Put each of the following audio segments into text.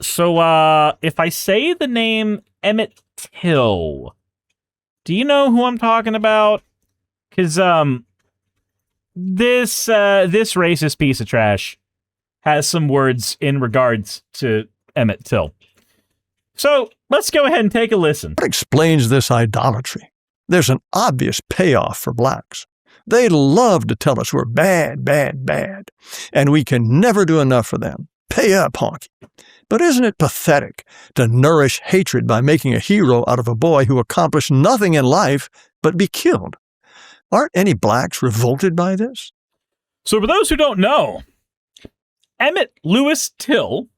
So if I say the name Emmett Till, do you know who I'm talking about? Because this racist piece of trash has some words in regards to Emmett Till. So let's go ahead and take a listen. What explains this idolatry? There's an obvious payoff for blacks. They love to tell us we're bad, bad, bad, and we can never do enough for them. Pay up, honky. But isn't it pathetic to nourish hatred by making a hero out of a boy who accomplished nothing in life but be killed? Aren't any blacks revolted by this? So for those who don't know, Emmett Lewis Till,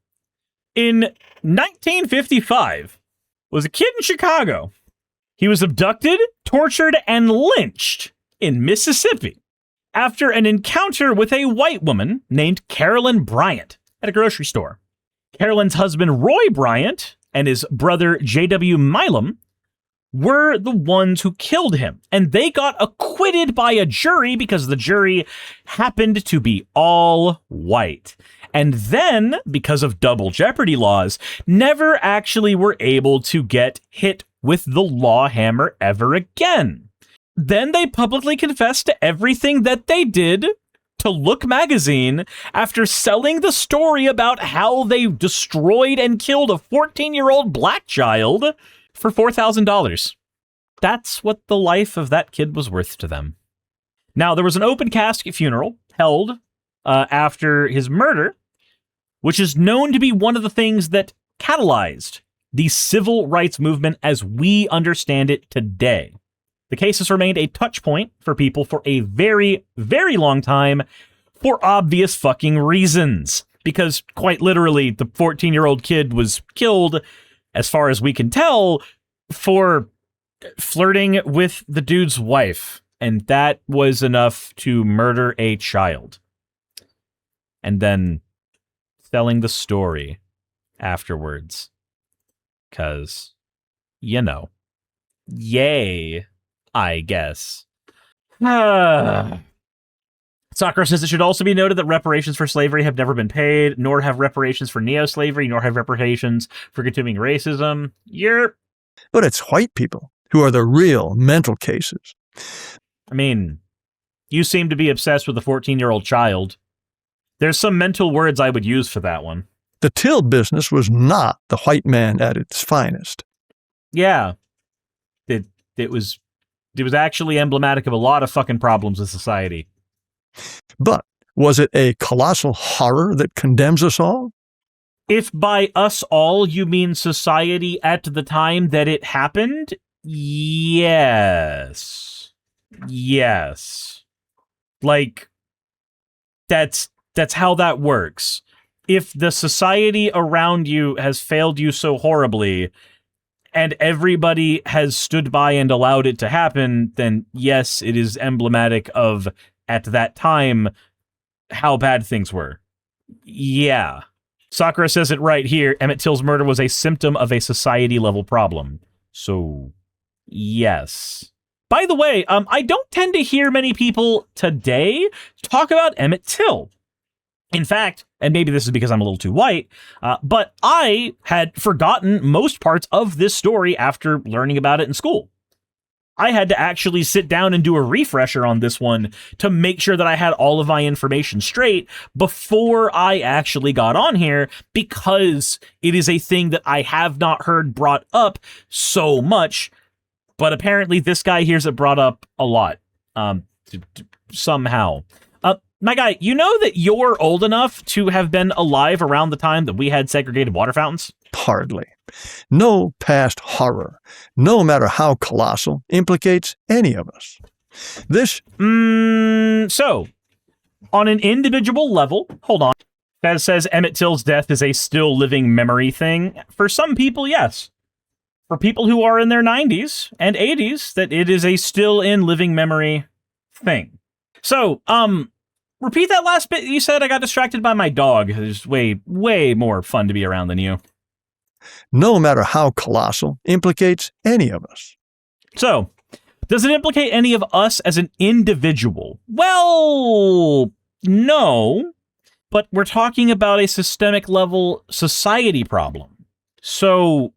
in 1955, was a kid in Chicago. He was abducted, tortured, and lynched in Mississippi after an encounter with a white woman named Carolyn Bryant at a grocery store. Carolyn's husband, Roy Bryant, and his brother, J.W. Milam, were the ones who killed him, and they got acquitted by a jury because the jury happened to be all white. And then, because of double jeopardy laws, never actually were able to get hit with the law hammer ever again. Then they publicly confessed to everything that they did to Look magazine after selling the story about how they destroyed and killed a 14-year-old black child for $4,000. That's what the life of that kid was worth to them. Now, there was an open casket funeral held after his murder, which is known to be one of the things that catalyzed the civil rights movement as we understand it today. The case has remained a touch point for people for a very, very long time for obvious fucking reasons. Because quite literally, the 14-year-old kid was killed, as far as we can tell, for flirting with the dude's wife. And that was enough to murder a child. And then selling the story afterwards. Because, you know, yay, I guess. Sakura says it should also be noted that reparations for slavery have never been paid, nor have reparations for neo-slavery, nor have reparations for continuing racism. But it's white people who are the real mental cases. I mean, you seem to be obsessed with a 14-year-old child. There's some mental words I would use for that one. The Till business was not the white man at its finest. Yeah. It was actually emblematic of a lot of fucking problems in society. But was it a colossal horror that condemns us all? If by us all you mean society at the time that it happened, yes. Yes. Like, that's how that works. If the society around you has failed you so horribly, and everybody has stood by and allowed it to happen, then yes, it is emblematic of, at that time, how bad things were. Yeah. Sakura says it right here. Emmett Till's murder was a symptom of a society-level problem. So, yes. By the way, I don't tend to hear many people today talk about Emmett Till. In fact, and maybe this is because I'm a little too white, but I had forgotten most parts of this story after learning about it in school. I had to actually sit down and do a refresher on this one to make sure that I had all of my information straight before I actually got on here, because it is a thing that I have not heard brought up so much, but apparently this guy hears it brought up a lot, somehow. My guy, you know that you're old enough to have been alive around the time that we had segregated water fountains? Hardly. No past horror, no matter how colossal, implicates any of us. This... So, on an individual level, hold on, that says Emmett Till's death is a still living memory thing. For some people, yes. For people who are in their 90s and 80s, that it is a still in living memory thing. So, repeat that last bit you said. I got distracted by my dog. It's way, way more fun to be around than you. No matter how colossal, implicates any of us. So, does it implicate any of us as an individual? Well, no. but we're talking about a systemic level society problem. So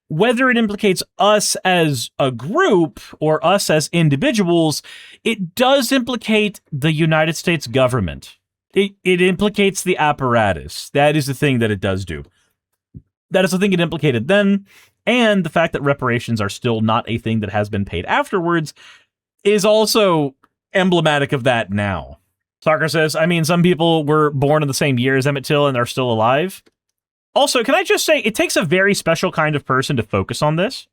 whether it implicates us as a group or us as individuals, it does implicate the United States government. It implicates the apparatus. That is the thing that it does do. That is the thing it implicated then, and the fact that reparations are still not a thing that has been paid afterwards is also emblematic of that now. Sarkar says, I mean, some people were born in the same year as Emmett Till and are still alive. Also, can I just say, it takes a very special kind of person to focus on this.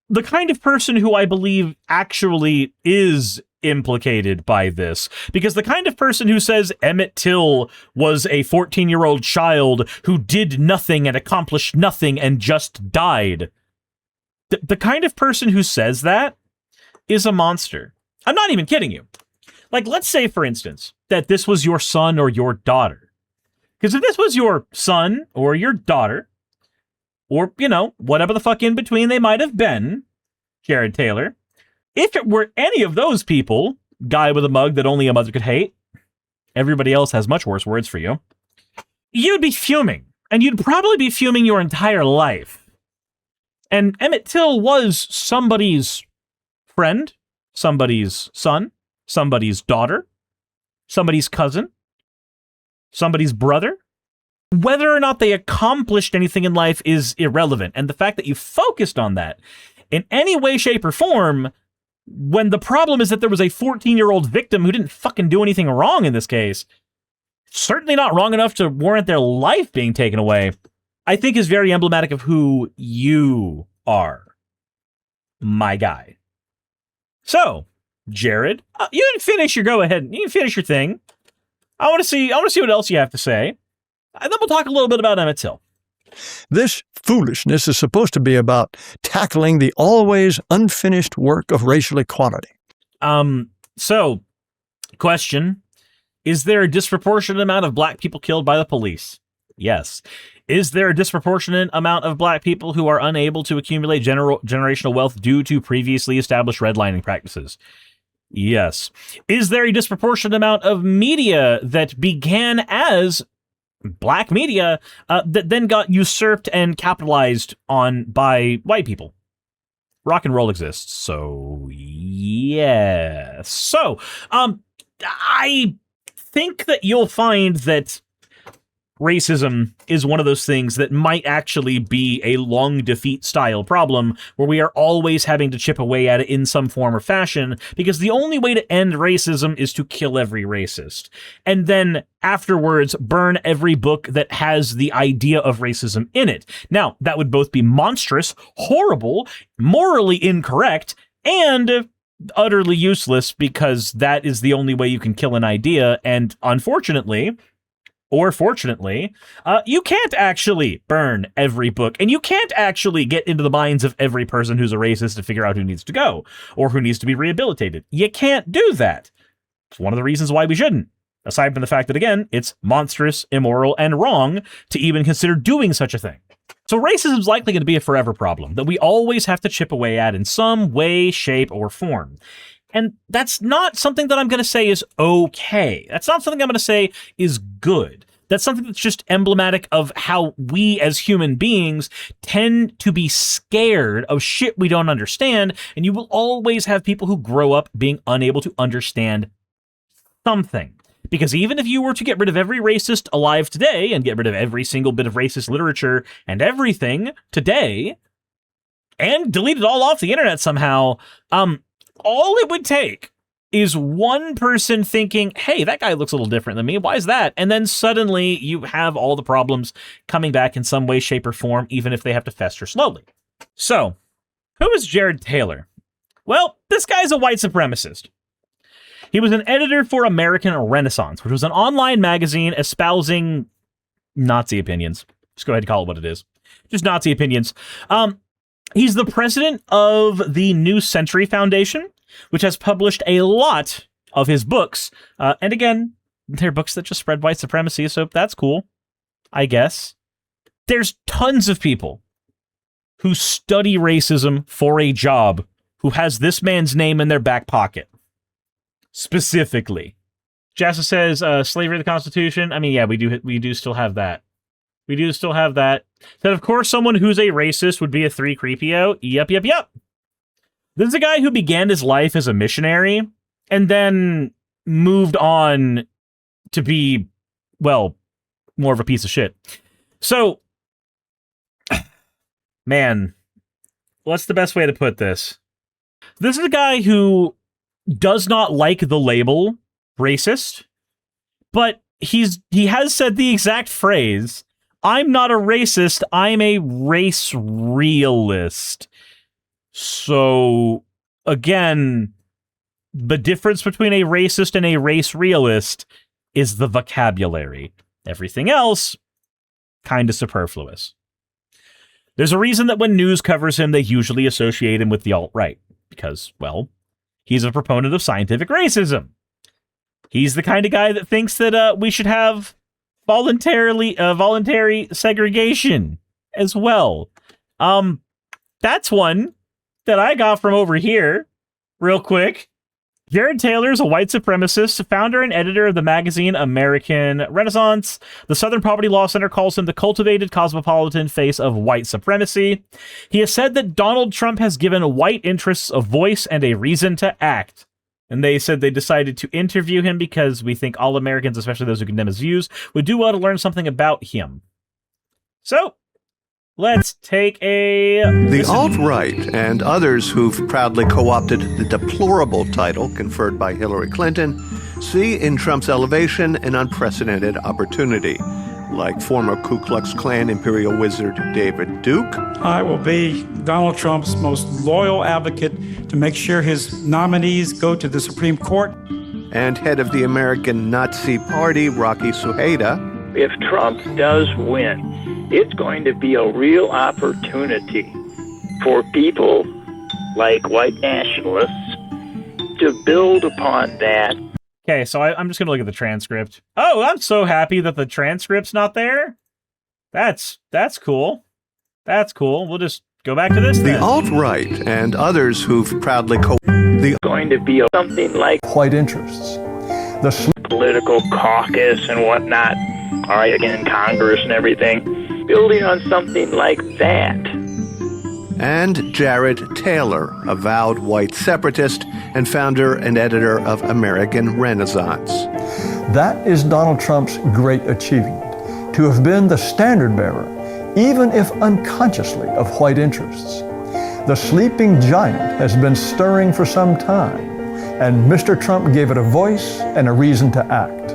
The kind of person who I believe actually is implicated by this. Because the kind of person who says Emmett Till was a 14-year-old child who did nothing and accomplished nothing and just died. The kind of person who says that is a monster. I'm not even kidding you. Like, let's say, for instance, that this was your son or your daughter. Because if this was your son or your daughter, or, you know, whatever the fuck in between they might have been, Jared Taylor, if it were any of those people, guy with a mug that only a mother could hate, everybody else has much worse words for you, you'd be fuming. And you'd probably be fuming your entire life. And Emmett Till was somebody's friend, somebody's son, somebody's daughter, somebody's cousin, somebody's brother. Whether or not they accomplished anything in life is irrelevant. And the fact that you focused on that in any way, shape, or form, when the problem is that there was a 14-year-old victim who didn't fucking do anything wrong in this case, certainly not wrong enough to warrant their life being taken away, I think is very emblematic of who you are, my guy. So, Jared, you can finish your go-ahead. You can finish your thing. I want to see what else you have to say. And then we'll talk a little bit about Emmett Till. This foolishness is supposed to be about tackling the always unfinished work of racial equality. So, question. Is there a disproportionate amount of black people killed by the police? Yes. Is there a disproportionate amount of black people who are unable to accumulate generational wealth due to previously established redlining practices? Yes. Is there a disproportionate amount of media that began as black media that then got usurped and capitalized on by white people? Rock and roll exists, so yes. So, I think that you'll find that racism is one of those things that might actually be a long defeat style problem where we are always having to chip away at it in some form or fashion, because the only way to end racism is to kill every racist. And then afterwards, burn every book that has the idea of racism in it. Now, that would both be monstrous, horrible, morally incorrect, and utterly useless, because that is the only way you can kill an idea. And unfortunately, or fortunately, you can't actually burn every book, and you can't actually get into the minds of every person who's a racist to figure out who needs to go, or who needs to be rehabilitated. You can't do that. It's one of the reasons why we shouldn't. Aside from the fact that, again, it's monstrous, immoral, and wrong to even consider doing such a thing. So racism is likely going to be a forever problem that we always have to chip away at in some way, shape, or form. And that's not something that I'm going to say is okay. That's not something I'm going to say is good. That's something that's just emblematic of how we as human beings tend to be scared of shit we don't understand. And you will always have people who grow up being unable to understand something. Because even if you were to get rid of every racist alive today and get rid of every single bit of racist literature and everything today and delete it all off the internet somehow, all it would take is one person thinking, hey, that guy looks a little different than me. Why is that? And then suddenly you have all the problems coming back in some way, shape, or form, even if they have to fester slowly. So, who is Jared Taylor? Well, this guy's a white supremacist. He was an editor for American Renaissance, which was an online magazine espousing Nazi opinions. Just go ahead and call it what it is. Just Nazi opinions. He's the president of the New Century Foundation, which has published a lot of his books. And again, they're books that just spread white supremacy, so that's cool, I guess. There's tons of people who study racism for a job who has this man's name in their back pocket. Specifically. Jassa says slavery of the Constitution. I mean, yeah, we do still have that. We do still have that. That, of course, someone who's a racist would be a 3 creepio. Yep. This is a guy who began his life as a missionary and then moved on to be, well, more of a piece of shit. So, man, what's the best way to put this? This is a guy who does not like the label racist, but he has said the exact phrase, "I'm not a racist, I'm a race realist." So, again, the difference between a racist and a race realist is the vocabulary. Everything else, kind of superfluous. There's a reason that when news covers him, they usually associate him with the alt-right. Because, well, he's a proponent of scientific racism. He's the kind of guy that thinks that we should have voluntary segregation as well. That's one that I got from over here, real quick. Jared Taylor is a white supremacist, founder and editor of the magazine American Renaissance. The Southern Poverty Law Center calls him the cultivated cosmopolitan face of white supremacy. He has said that Donald Trump has given white interests a voice and a reason to act. And they said they decided to interview him because we think all Americans, especially those who condemn his views, would do well to learn something about him. So, let's take a The alt-right and others who've proudly co-opted the deplorable title conferred by Hillary Clinton see in Trump's elevation an unprecedented opportunity. Like former Ku Klux Klan Imperial Wizard David Duke. I will be Donald Trump's most loyal advocate to make sure his nominees go to the Supreme Court. And head of the American Nazi Party, Rocky Suheda. If Trump does win, it's going to be a real opportunity for people like white nationalists to build upon that. Okay, so I'm just going to look at the transcript. Oh, I'm so happy that the transcript's not there. That's cool. That's cool. We'll just go back to this The then. alt-right and others who've proudly Going to be something like White interests. The political caucus and whatnot, all right, again, Congress and everything, building on something like that. And Jared Taylor, avowed white separatist and founder and editor of American Renaissance. That is Donald Trump's great achievement, to have been the standard bearer, even if unconsciously, of white interests. The sleeping giant has been stirring for some time, and Mr. Trump gave it a voice and a reason to act.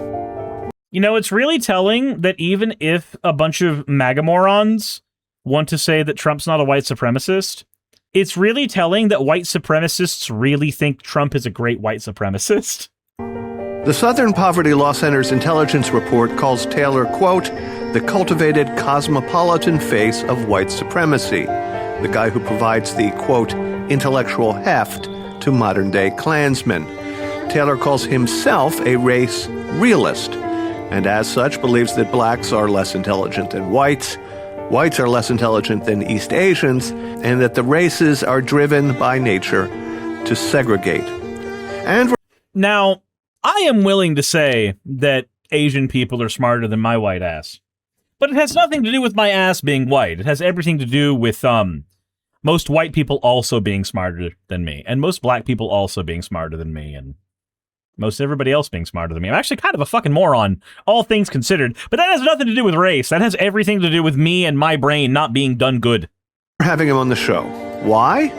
You know, it's really telling that even if a bunch of MAGA morons want to say that Trump's not a white supremacist, it's really telling that white supremacists really think Trump is a great white supremacist. The Southern Poverty Law Center's intelligence report calls Taylor, quote, the cultivated cosmopolitan face of white supremacy, the guy who provides the, quote, intellectual heft to modern-day Klansmen. Taylor calls himself a race realist, and as such believes that blacks are less intelligent than whites are less intelligent than East Asians, and that the races are driven by nature to segregate. And now, I am willing to say that Asian people are smarter than my white ass. But it has nothing to do with my ass being white. It has everything to do with most white people also being smarter than me, and most black people also being smarter than me, and most everybody else being smarter than me. I'm actually kind of a fucking moron, all things considered. But that has nothing to do with race. That has everything to do with me and my brain not being done good. we're having him on the show. Why?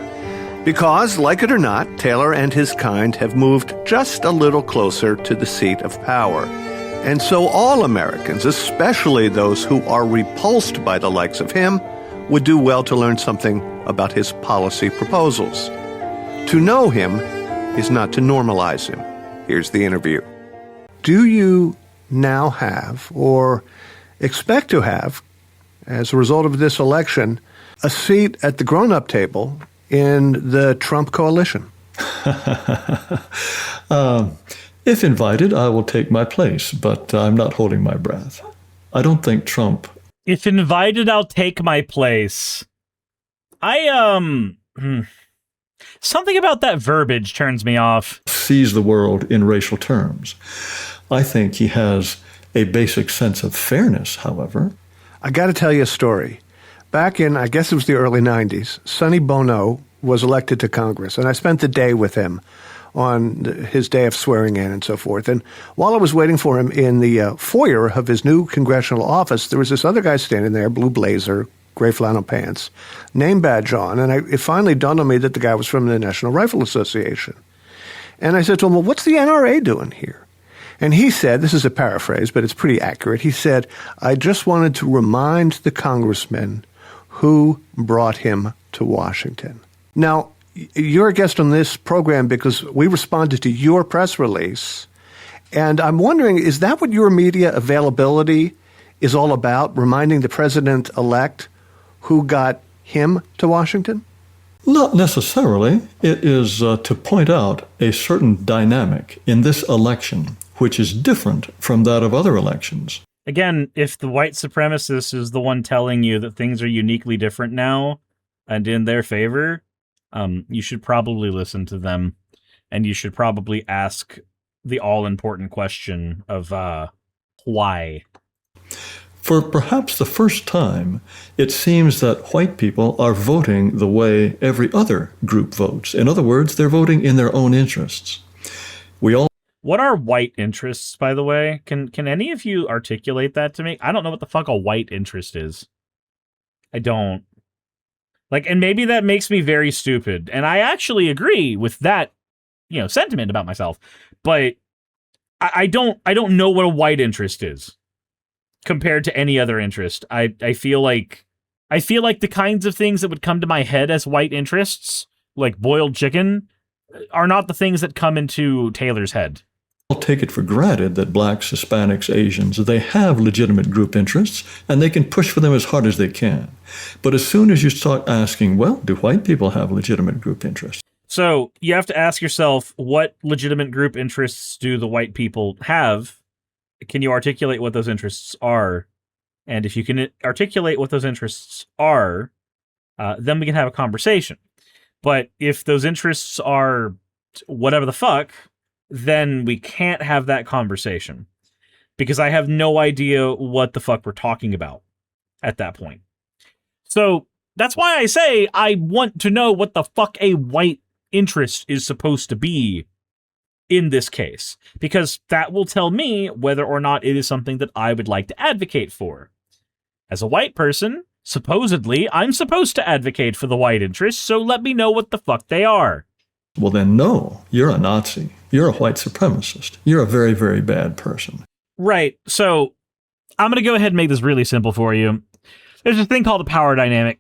Because, like it or not, Taylor and his kind have moved just a little closer to the seat of power. And so all Americans, especially those who are repulsed by the likes of him, would do well to learn something about his policy proposals. To know him is not to normalize him. Here's the interview. Do you now have, or expect to have, as a result of this election, a seat at the grown-up table in the Trump coalition? If invited, I will take my place, but I'm not holding my breath. I don't think Trump... If invited, I'll take my place. I Something about that verbiage turns me off. Sees the world in racial terms. I think he has a basic sense of fairness, however. I got to tell you a story. Back in, I guess it was the early 90s, Sonny Bono was elected to Congress, and I spent the day with him on his day of swearing in and so forth. And while I was waiting for him in the foyer of his new congressional office, there was this other guy standing there, blue blazer, gray flannel pants, name badge on, and it finally dawned on me that the guy was from the National Rifle Association. And I said to him, well, what's the NRA doing here? And he said, this is a paraphrase, but it's pretty accurate, he said, I just wanted to remind the congressman who brought him to Washington. Now, you're a guest on this program because we responded to your press release, and I'm wondering, is that what your media availability is all about, reminding the president-elect who got him to Washington? Not necessarily. It is to point out a certain dynamic in this election, which is different from that of other elections. Again, if the white supremacist is the one telling you that things are uniquely different now and in their favor, you should probably listen to them, and you should probably ask the all-important question of why. For perhaps the first time, it seems that white people are voting the way every other group votes. In other words, they're voting in their own interests. What are white interests, by the way? Can any of you articulate that to me? I don't know what the fuck a white interest is. I don't. And maybe that makes me very stupid. And I actually agree with that, sentiment about myself. But I don't know what a white interest is compared to any other interest. I feel like the kinds of things that would come to my head as white interests, like boiled chicken, are not the things that come into Taylor's head. I'll take it for granted that blacks, Hispanics, Asians, they have legitimate group interests, and they can push for them as hard as they can. But as soon as you start asking, well, do white people have legitimate group interests? So you have to ask yourself, what legitimate group interests do the white people have? Can you articulate what those interests are? And if you can articulate what those interests are, then we can have a conversation. But if those interests are whatever the fuck, then we can't have that conversation, because I have no idea what the fuck we're talking about at that point. So that's why I say I want to know what the fuck a white interest is supposed to be in this case, because that will tell me whether or not it is something that I would like to advocate for. As a white person, supposedly, I'm supposed to advocate for the white interests, so let me know what the fuck they are. Well, then, no, you're a Nazi. You're a white supremacist. You're a very, very bad person. Right. So I'm going to go ahead and make this really simple for you. There's a thing called a power dynamic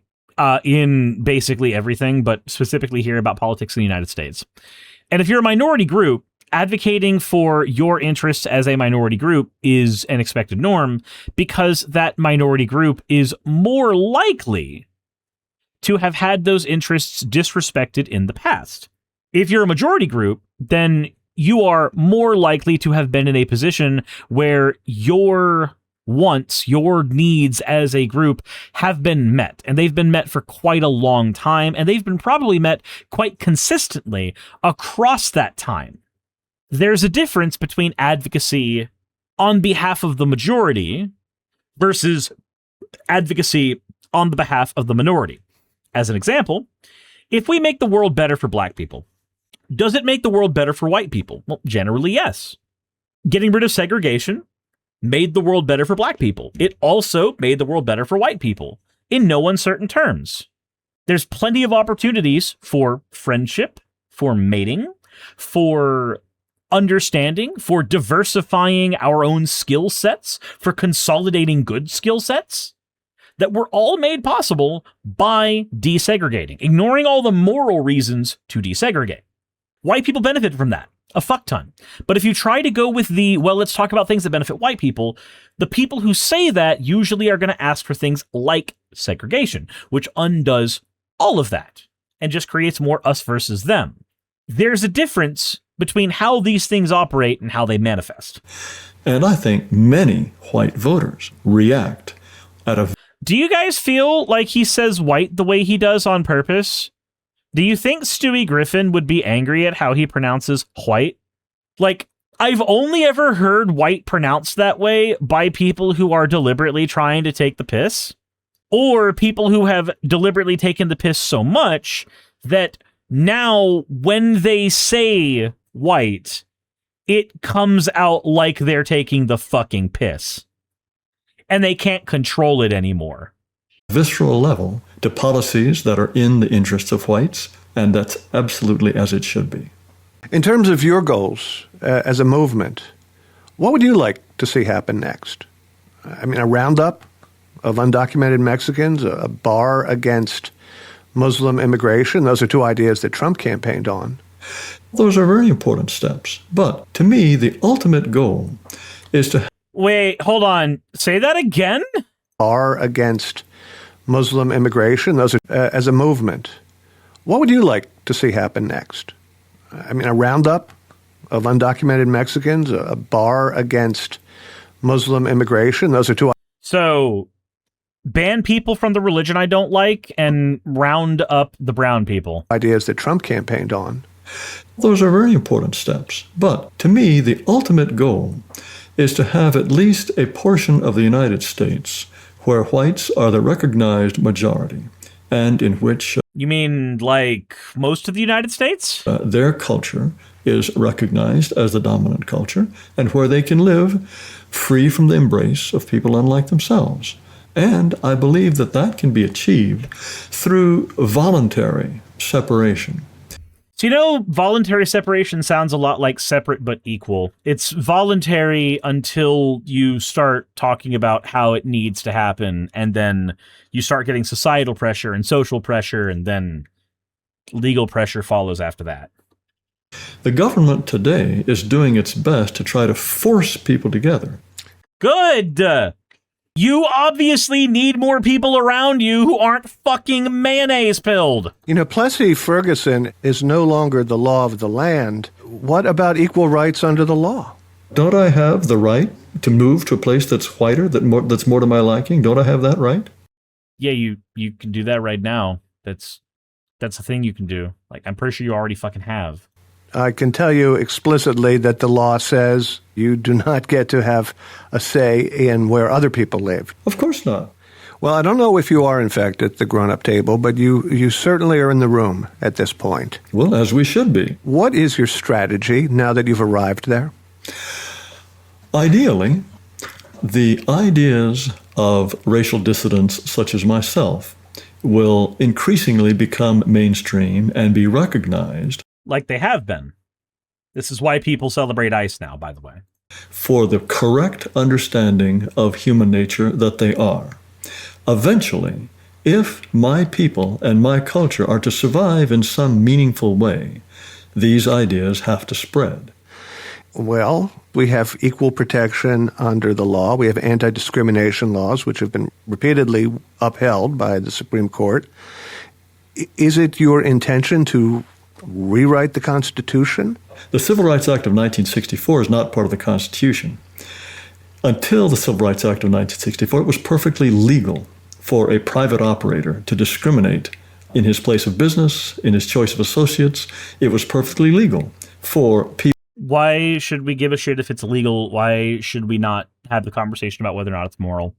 in basically everything, but specifically here about politics in the United States. And if you're a minority group, advocating for your interests as a minority group is an expected norm, because that minority group is more likely to have had those interests disrespected in the past. If you're a majority group, then you are more likely to have been in a position where your wants, your needs as a group have been met, and they've been met for quite a long time, and they've been probably met quite consistently across that time. There's a difference between advocacy on behalf of the majority versus advocacy on the behalf of the minority. As an example, if we make the world better for black people, does it make the world better for white people? Well, generally, yes. Getting rid of segregation made the world better for black people. It also made the world better for white people, in no uncertain terms. There's plenty of opportunities for friendship, for mating, for understanding, for diversifying our own skill sets, for consolidating good skill sets, that were all made possible by desegregating, ignoring all the moral reasons to desegregate. White people benefit from that, a fuck ton. But if you try to go with let's talk about things that benefit white people, the people who say that usually are going to ask for things like segregation, which undoes all of that and just creates more us versus them. There's a difference between how these things operate and how they manifest. And I think many white voters react at a... Do you guys feel like he says white the way he does on purpose? Do you think Stewie Griffin would be angry at how he pronounces white? Like, I've only ever heard white pronounced that way by people who are deliberately trying to take the piss, or people who have deliberately taken the piss so much that now when they say white, it comes out like they're taking the fucking piss. And they can't control it anymore. Visceral level to policies that are in the interests of whites, and that's absolutely as it should be. In terms of your goals as a movement, what would you like to see happen next? I mean, a roundup of undocumented Mexicans, a bar against Muslim immigration. Those are two ideas that Trump campaigned on. Those are very important steps. But to me, the ultimate goal is to... Wait, hold on. Say that again? Bar against Muslim immigration. Those are, as a movement, what would you like to see happen next? I mean, a roundup of undocumented Mexicans, a bar against Muslim immigration. Those are two... So, ban people from the religion I don't like and round up the brown people. Ideas that Trump campaigned on. Those are very important steps. But to me, the ultimate goal is to have at least a portion of the United States where whites are the recognized majority, and in which... You mean like most of the United States? Their culture is recognized as the dominant culture, and where they can live free from the embrace of people unlike themselves. And I believe that that can be achieved through voluntary separation. So, you know, voluntary separation sounds a lot like separate but equal. It's voluntary until you start talking about how it needs to happen, and then you start getting societal pressure and social pressure, and then legal pressure follows after that. The government today is doing its best to try to force people together. Good! You obviously need more people around you who aren't fucking mayonnaise pilled. You know, Plessy Ferguson is no longer the law of the land. What about equal rights under the law? Don't I have the right to move to a place that's whiter, that's more to my liking? Don't I have that right? Yeah, you can do that right now. That's a thing you can do. Like, I'm pretty sure you already fucking have. I can tell you explicitly that the law says you do not get to have a say in where other people live. Of course not. Well, I don't know if you are, in fact, at the grown-up table, but you certainly are in the room at this point. Well, as we should be. What is your strategy now that you've arrived there? Ideally, the ideas of racial dissidents such as myself will increasingly become mainstream and be recognized. Like they have been. This is why people celebrate ICE now, by the way. For the correct understanding of human nature that they are. Eventually, if my people and my culture are to survive in some meaningful way, these ideas have to spread. Well, we have equal protection under the law. We have anti-discrimination laws, which have been repeatedly upheld by the Supreme Court. Is it your intention to rewrite the Constitution? The Civil Rights Act of 1964 is not part of the Constitution. Until the Civil Rights Act of 1964, it was perfectly legal for a private operator to discriminate in his place of business, in his choice of associates. It was perfectly legal for people. Why should we give a shit if it's illegal? Why should we not have the conversation about whether or not it's moral?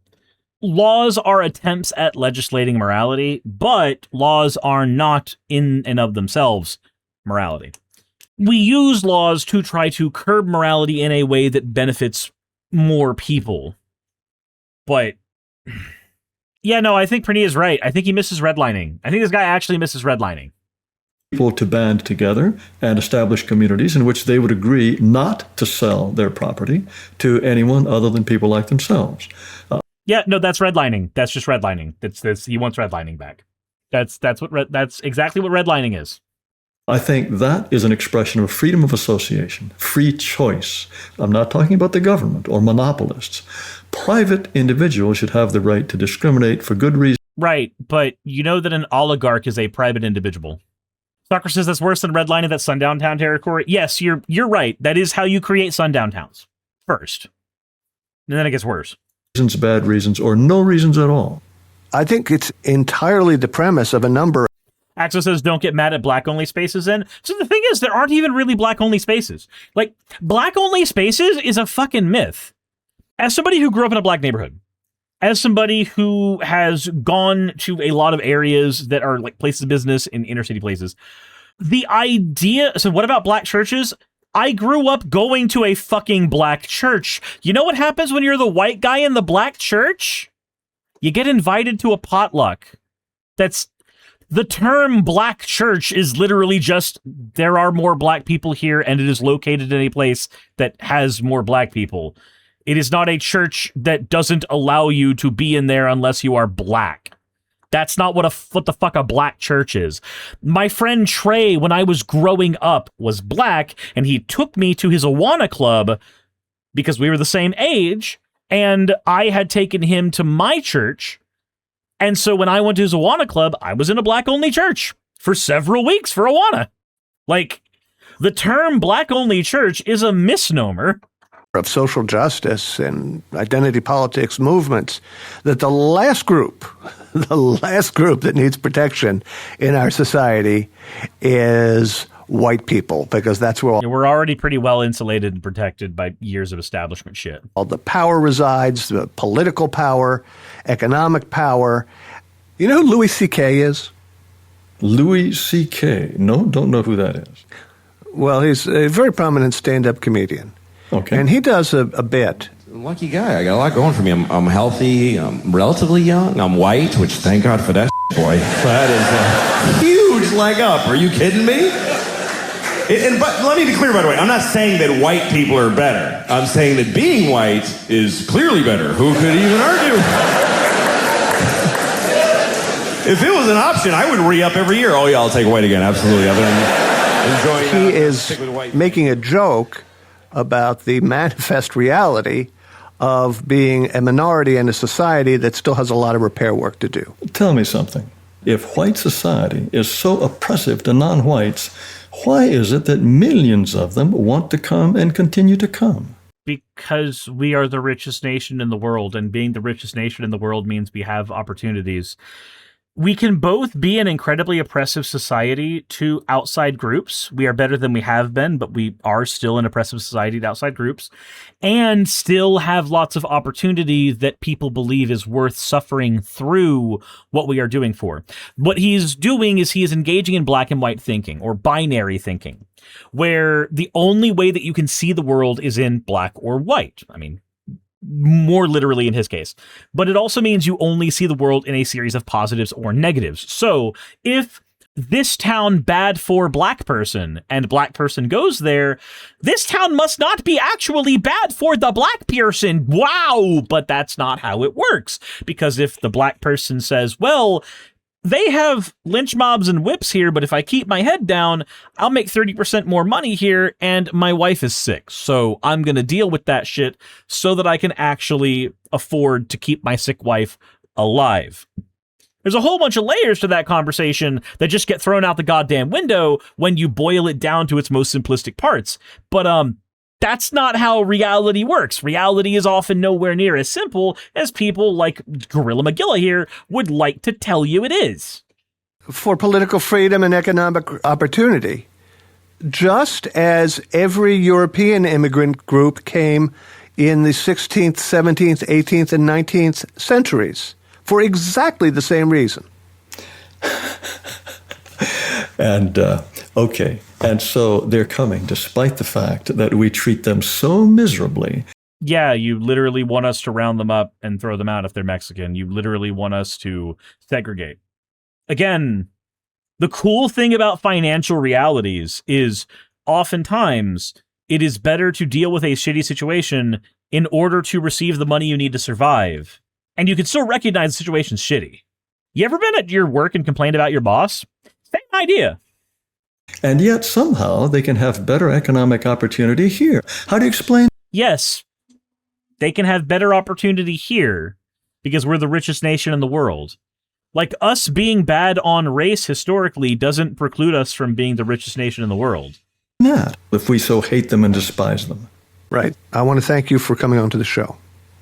Laws are attempts at legislating morality, but laws are not in and of themselves morality. We use laws to try to curb morality in a way that benefits more people. But, yeah, no, I think Pernilla is right. I think he misses redlining. I think this guy actually misses redlining. People to band together and establish communities in which they would agree not to sell their property to anyone other than people like themselves. Yeah, no, that's redlining. That's just redlining. That's he wants redlining back. That's exactly what redlining is. I think that is an expression of freedom of association, free choice. I'm not talking about the government or monopolists. Private individuals should have the right to discriminate for good reason. Right, but you know that an oligarch is a private individual. Soccer says that's worse than redlining, that's sundown town territory. Yes, you're right. That is how you create sundown towns first. And then it gets worse. Reasons, bad reasons, or no reasons at all. I think it's entirely the premise of a number. Axel says, don't get mad at black-only spaces then. So the thing is, there aren't even really black-only spaces. Like, black-only spaces is a fucking myth. As somebody who grew up in a black neighborhood, as somebody who has gone to a lot of areas that are like places of business in inner city places, the idea, so what about black churches? I grew up going to a fucking black church. You know what happens when you're the white guy in the black church? You get invited to a potluck. The term black church is literally just, there are more black people here and it is located in a place that has more black people. It is not a church that doesn't allow you to be in there unless you are black. That's not what the fuck a black church is. My friend Trey, when I was growing up, was black, and he took me to his Awana club because we were the same age, and I had taken him to my church. And so when I went to his Awana club, I was in a black-only church for several weeks for Awana. Like, the term black-only church is a misnomer of social justice and identity politics movements, that the last group that needs protection in our society is white people, because that's where we're already pretty well insulated and protected by years of establishment shit. All the power resides, the political power, economic power. You know who Louis C.K. is? Louis C.K.? No, don't know who that is. Well, he's a very prominent stand-up comedian. Okay. And he does a bit. Lucky guy. I got a lot going for me. I'm healthy. I'm relatively young. I'm white, which thank God for that, boy. That is a huge leg up. Are you kidding me? But let me be clear, by the way. I'm not saying that white people are better. I'm saying that being white is clearly better. Who could even argue? If it was an option, I would re-up every year. Oh, yeah, I'll take white again. Absolutely. I've been enjoying He is making a joke about the manifest reality of being a minority in a society that still has a lot of repair work to do. Tell me something. If white society is so oppressive to non-whites, why is it that millions of them want to come and continue to come? Because we are the richest nation in the world, and being the richest nation in the world means we have opportunities. We can both be an incredibly oppressive society to outside groups. We are better than we have been, but we are still an oppressive society to outside groups, and still have lots of opportunity that people believe is worth suffering through what we are doing for. What he's doing is he is engaging in black and white thinking, or binary thinking, where the only way that you can see the world is in black or white. I mean, more literally in his case. But it also means you only see the world in a series of positives or negatives. So if this town bad for black person and black person goes there, this town must not be actually bad for the black person. Wow! But that's not how it works. Because if the black person says, well, they have lynch mobs and whips here, but if I keep my head down, I'll make 30% more money here, and my wife is sick. So I'm going to deal with that shit so that I can actually afford to keep my sick wife alive. There's a whole bunch of layers to that conversation that just get thrown out the goddamn window when you boil it down to its most simplistic parts. But that's not how reality works. Reality is often nowhere near as simple as people like Gorilla Magilla here would like to tell you it is. For political freedom and economic opportunity, just as every European immigrant group came in the 16th, 17th, 18th, and 19th centuries for exactly the same reason. And, okay. And so they're coming, despite the fact that we treat them so miserably. Yeah, you literally want us to round them up and throw them out if they're Mexican. You literally want us to segregate. Again, the cool thing about financial realities is oftentimes it is better to deal with a shitty situation in order to receive the money you need to survive. And you can still recognize the situation's shitty. You ever been at your work and complained about your boss? Same idea. And yet somehow they can have better economic opportunity here. How do you explain? Yes, they can have better opportunity here because we're the richest nation in the world. Like, us being bad on race historically doesn't preclude us from being the richest nation in the world. Not if we so hate them and despise them. Right. I want to thank you for coming on to the show.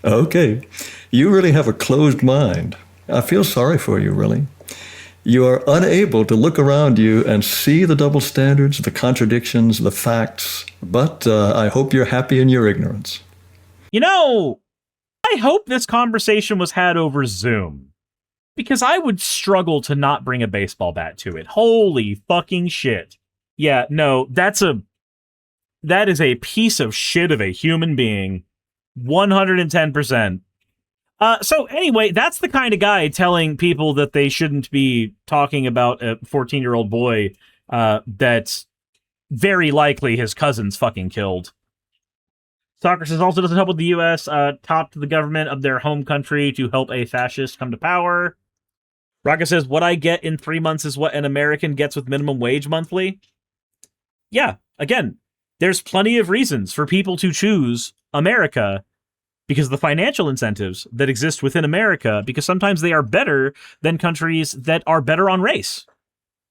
Okay. You really have a closed mind. I feel sorry for you, really. You are unable to look around you and see the double standards, the contradictions, the facts, but I hope you're happy in your ignorance. You know, I hope this conversation was had over Zoom, because I would struggle to not bring a baseball bat to it. Holy fucking shit. Yeah, no, that is a piece of shit of a human being. 110%. So anyway, that's the kind of guy telling people that they shouldn't be talking about a 14-year-old boy that's very likely his cousin's fucking killed. Socrates also doesn't help with the U.S. Topped the government of their home country to help a fascist come to power. Raka says, what I get in 3 months is what an American gets with minimum wage monthly. Yeah, again, there's plenty of reasons for people to choose America because of the financial incentives that exist within America, because sometimes they are better than countries that are better on race.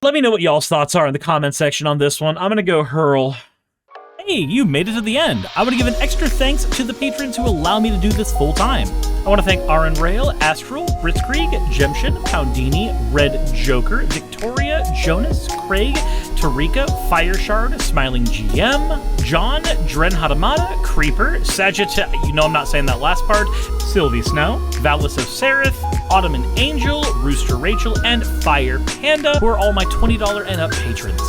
Let me know what y'all's thoughts are in the comment section on this one. I'm going to go hurl. Hey, you made it to the end. I want to give an extra thanks to the patrons who allow me to do this full time. I want to thank Aaron Rail, Astral, Britzkrieg, Jemshin, Poundini, Red Joker, Victoria, Jonas, Craig, Tarika, Fireshard, Smiling GM, John, Dren Hadamada, Creeper, Sagitt, you know I'm not saying that last part, Sylvie Snow, Valis of Seraph, Ottoman Angel, Rooster Rachel, and Fire Panda, who are all my $20 and up patrons.